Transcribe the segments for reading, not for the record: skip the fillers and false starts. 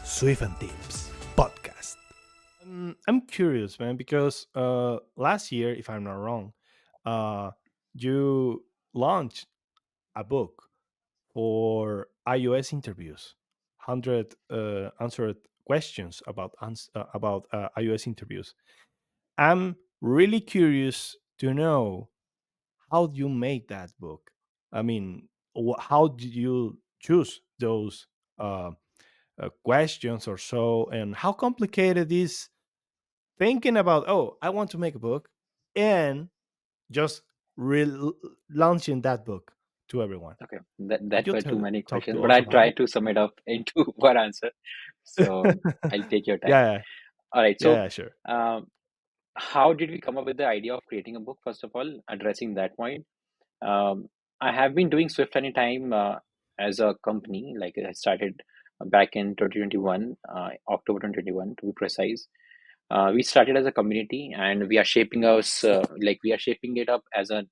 Swift and Tips podcast. I'm curious, man, because last year, if I'm not wrong, uh, you launched a book for iOS interviews, 100 answered questions about iOS interviews. I'm really curious to know how you made that book. I mean, how did you choose those uh, questions or so, and how complicated is thinking about, oh, I want to make a book, and just launching that book to everyone? Okay, that Could that you were too many talk questions, to but us I'll about try it? to sum it up into one answer. So I'll take your time. Yeah, All right. yeah, So, yeah, sure. um, how did we come up with the idea of creating a book? First of all, addressing that point. Um, I have been doing Swift Anytime as a company. Like I started back in 2021, October 2021 to be precise. We started as a community, and we are shaping us like we are shaping it up as a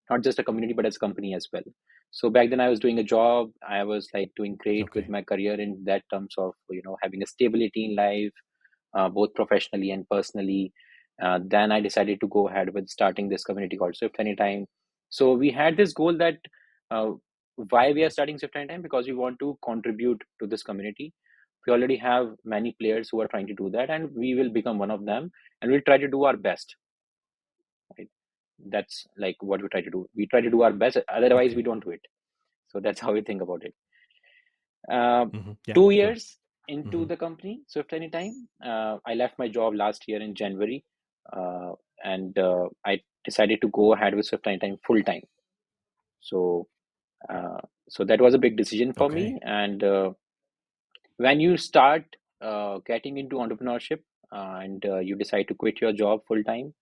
not just a community but as a company as well. So back then I was doing a job. I was like doing great with Okay, my career in that terms of having a stability in life, both professionally and personally. Then I decided to go ahead with starting this community called Swift Anytime. So we had this goal that uh, why we are starting Swift Anytime, because we want to contribute to this community. We already have many players who are trying to do that, and we will become one of them, and we'll try to do our best. Right? That's like what we try to do. We try to do our best. Otherwise, we okay. don't do it. So that's how we think about it. Uh, Yeah, two sure. years into Hmm. the company, Swift Anytime, I left my job last year in January, uh, and I decided to go ahead with Swift Anytime full time. So, uh, so that was a big decision for Okay. me. And when you start getting into entrepreneurship and you decide to quit your job full time,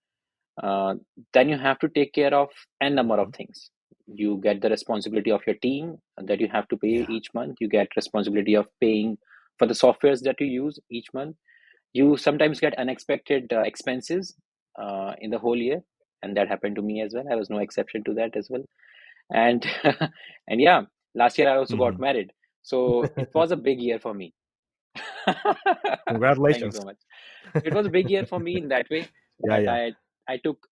uh, then you have to take care of n number of Hmm. things. You get the responsibility of your team that you have to pay Yeah. each month. You get responsibility of paying for the softwares that you use each month. You sometimes get unexpected expenses in the whole year, and that happened to me as well. I was no exception to that as well. And and yeah, last year I also got Hmm. married, so it was a big year for me. Thank you Congratulations. so much. It was a big year for me in that way Yeah, that yeah. I took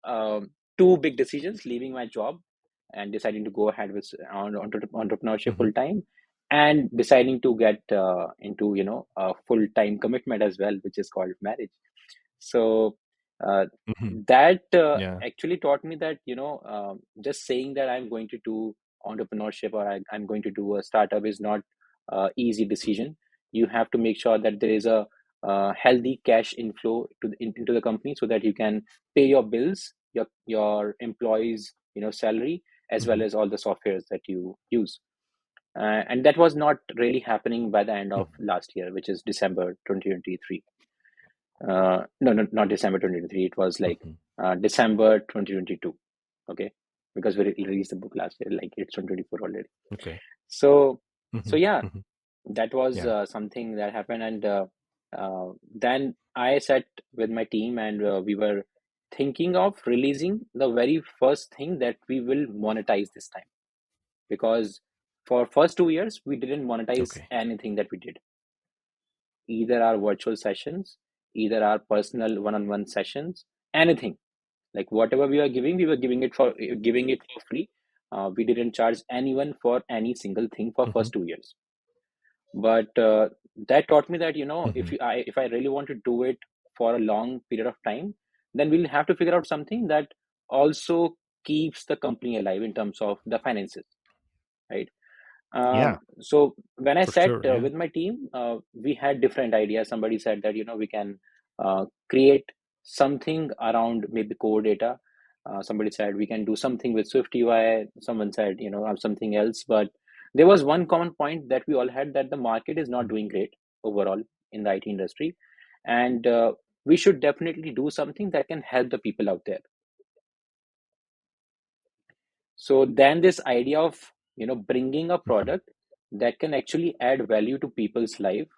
two big decisions: leaving my job and deciding to go ahead with entrepreneurship Hmm. full time, and deciding to get into a full time commitment as well, which is called marriage. So uh, Hmm. that Yeah. actually taught me that just saying that I'm going to do entrepreneurship or I'm going to do a startup is not easy decision. You have to make sure that there is a healthy cash inflow into the company so that you can pay your bills, your employees salary, as well Hmm. as all the softwares that you use. And that was not really happening by the end of Hmm. last year, which is December 2023. No, no, not December 2023. It was like Hmm. December 2022. Okay, because we released the book last year, like it's 2024 already. Okay. So, so Hmm. yeah, Hmm. that was Yeah. something that happened, and then I sat with my team, and we were thinking of releasing the very first thing that we will monetize this time, because for first 2 years we didn't monetize Okay. anything that we did, either our virtual sessions, either our personal one-on-one sessions, anything. Like whatever we were giving it for free. We didn't charge anyone for any single thing for Hmm. first 2 years. But that taught me that Hmm. if I really want to do it for a long period of time, then we'll have to figure out something that also keeps the company alive in terms of the finances, right? Yeah, So when I for sat sure. Yeah. with my team, we had different ideas. Somebody said that we can create something around maybe core data. Somebody said we can do something with Swift UI. Someone said something else. But there was one common point that we all had, that the market is not Mhm. doing great overall in the IT industry, and we should definitely do something that can help the people out there. So then this idea of bringing a Mhm. product that can actually add value to people's life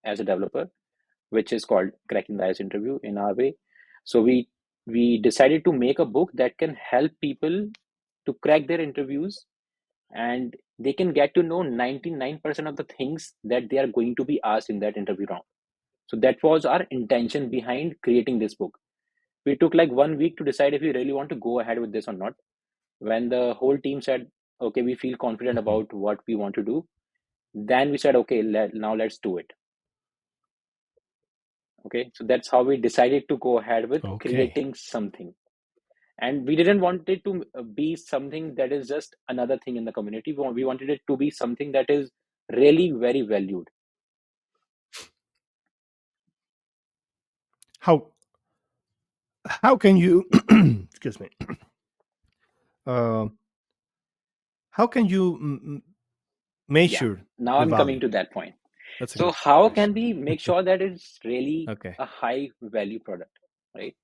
as a developer, which is called cracking the ice interview in our way. So we decided to make a book that can help people to crack their interviews, and they can get to know 99% of the things that they are going to be asked in that interview round. So that was our intention behind creating this book. We took like 1 week to decide if we really want to go ahead with this or not. When the whole team said, okay, we feel confident Mhm. about what we want to do, then we said, okay, now let's do it. Okay, so that's how we decided to go ahead with Okay. creating something. And we didn't want it to be something that is just another thing in the community. We wanted it to be something that is really very valued. How how can you excuse me? Uh, how can you Yeah, measure now the I'm coming value? to that point. That's a So good how can question. we make sure that it's really Okay. a high value product, right?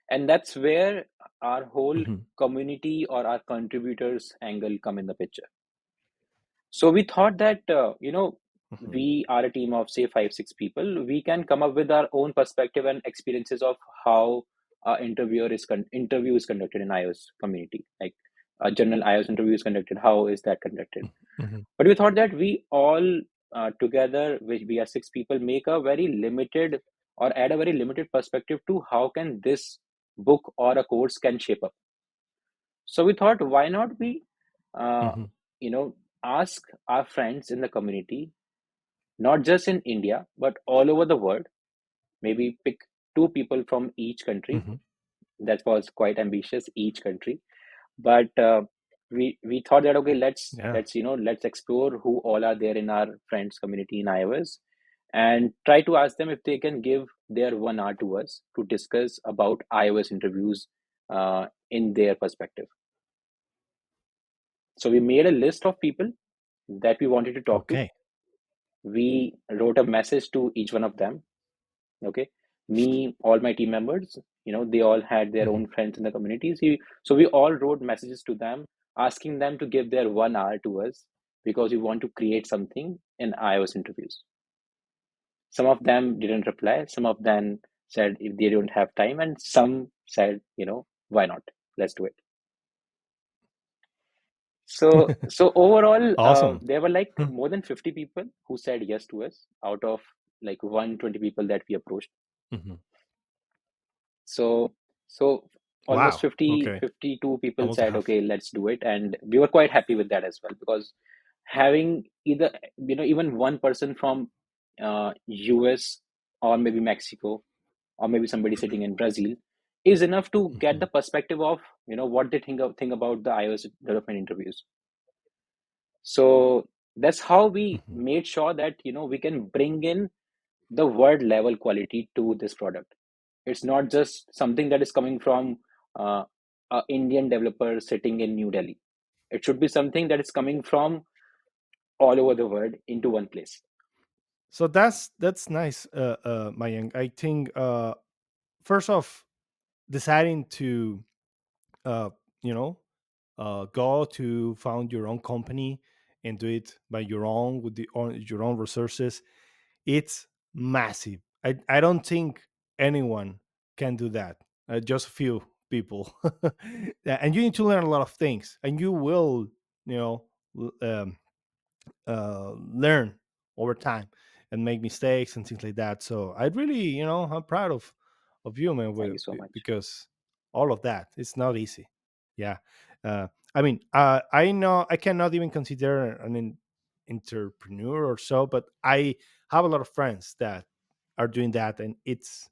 And that's where our whole Hmm. community or our contributors angle come in the picture. So we thought that Hmm. we are a team of say 5 6 people. We can come up with our own perspective and experiences of how interview is conducted in iOS community, like a general iOS interview is conducted. How is that conducted? Hmm. But we thought that we all together, which we are 6 people, make a very limited or add a very limited perspective to how can this book or a course can shape up. So we thought, why not we, uh, Hmm. you know, ask our friends in the community, not just in India, but all over the world. Maybe pick 2 people from each country. Hmm. That was quite ambitious, each country. But we thought that okay, Yeah. let's explore who all are there in our friends community in iOS, and try to ask them if they can give their 1 hour to us to discuss about iOS interviews in their perspective. So we made a list of people that we wanted to talk to. Okay. We wrote a message to each one of them. Okay, me, all my team members, they all had their Hmm. own friends in the communities. So we all wrote messages to them, asking them to give their 1 hour to us because we want to create something in iOS interviews. Some of them didn't reply. Some of them said if they don't have time, and some said, why not? Let's do it. So overall, Awesome. there were like more than 50 people who said yes to us out of like 120 people that we approached. Hmm. So so almost Wow. 50 Okay. 52 people Almost a said, half. okay, let's do it. And we were quite happy with that as well, because having either, even one person from US, or maybe Mexico, or maybe somebody sitting in Brazil, is enough to get Hmm. the perspective of, what they think about the iOS development interviews. So that's how we Hmm. made sure that we can bring in the world level quality to this product. It's not just something that is coming from uh, a Indian developer sitting in New Delhi. It should be something that is coming from all over the world into one place. So that's nice, Mayang. I think first off, deciding to uh, you know go to found your own company and do it by your own with your own resources, it's massive. I don't think anyone can do that. Just a few people. Yeah, and you need to learn a lot of things, and you will, you know learn over time and make mistakes and things like that. So I really, I'm proud of you, man, Thank you so much. because all of that, it's not easy. Yeah. I mean, I know I cannot even consider an entrepreneur or so, but I have a lot of friends that are doing that, and it's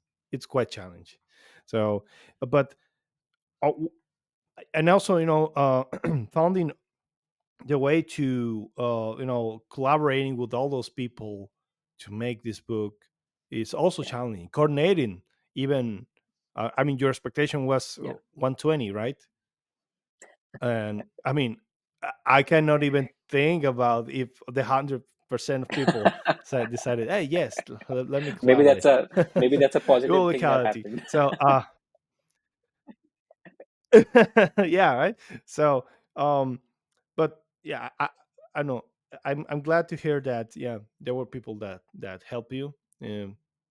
quite challenging. So, but uh, and also, founding the way to collaborating with all those people to make this book is also Yeah, challenging. Coordinating, even, I mean, your expectation was yeah. 120, right? And I mean, I cannot even think about if the 100% of people decided, hey, yes, let me maybe collaborate. that's a maybe that's a It will positive be thing that chaotic. happened. So yeah, right. So but yeah, I know, I'm glad to hear that. Yeah, there were people that help you.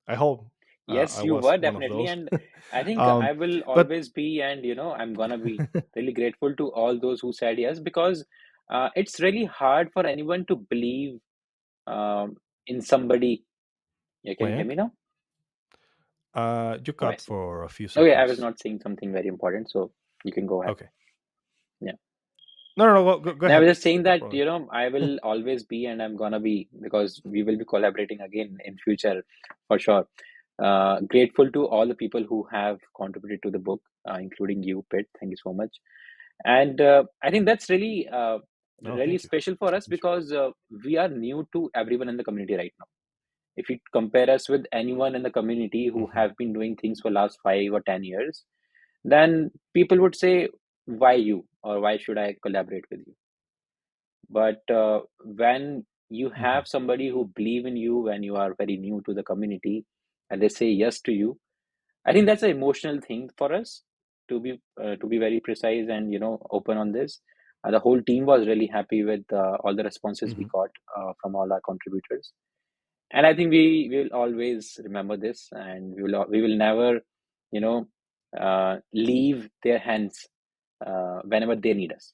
I hope Yes, I you was were one of definitely, those. and I think um I will but always be, and I'm gonna be really grateful to all those who said yes, because it's really hard for anyone to believe in somebody. Yeah, can you hear Mayank, me now? You Oh, I cut see. for a few Okay, I was seconds. not saying something very important, so you can go ahead. Okay. Yeah. No, no, no. Go And I ahead. was just saying No that, problem. I will always be, and I'm gonna be, because we will be collaborating again in future for sure. Grateful to all the people who have contributed to the book, including you, Pitt. Thank you so much. And I think that's Oh, really thank you. special for us, Thank you. because we are new to everyone in the community right now. If you compare us with anyone in the community who Hmm. have been doing things for last 5 or 10 years, then people would say, why you, or why should I collaborate with you? But when you Hmm. have somebody who believe in you when you are very new to the community, and they say yes to you, I think that's an emotional thing for us, to be very precise and open on this. The whole team was really happy with all the responses we Hmm. got from all our contributors, and I think we will always remember this, and we will never, leave their hands whenever they need us.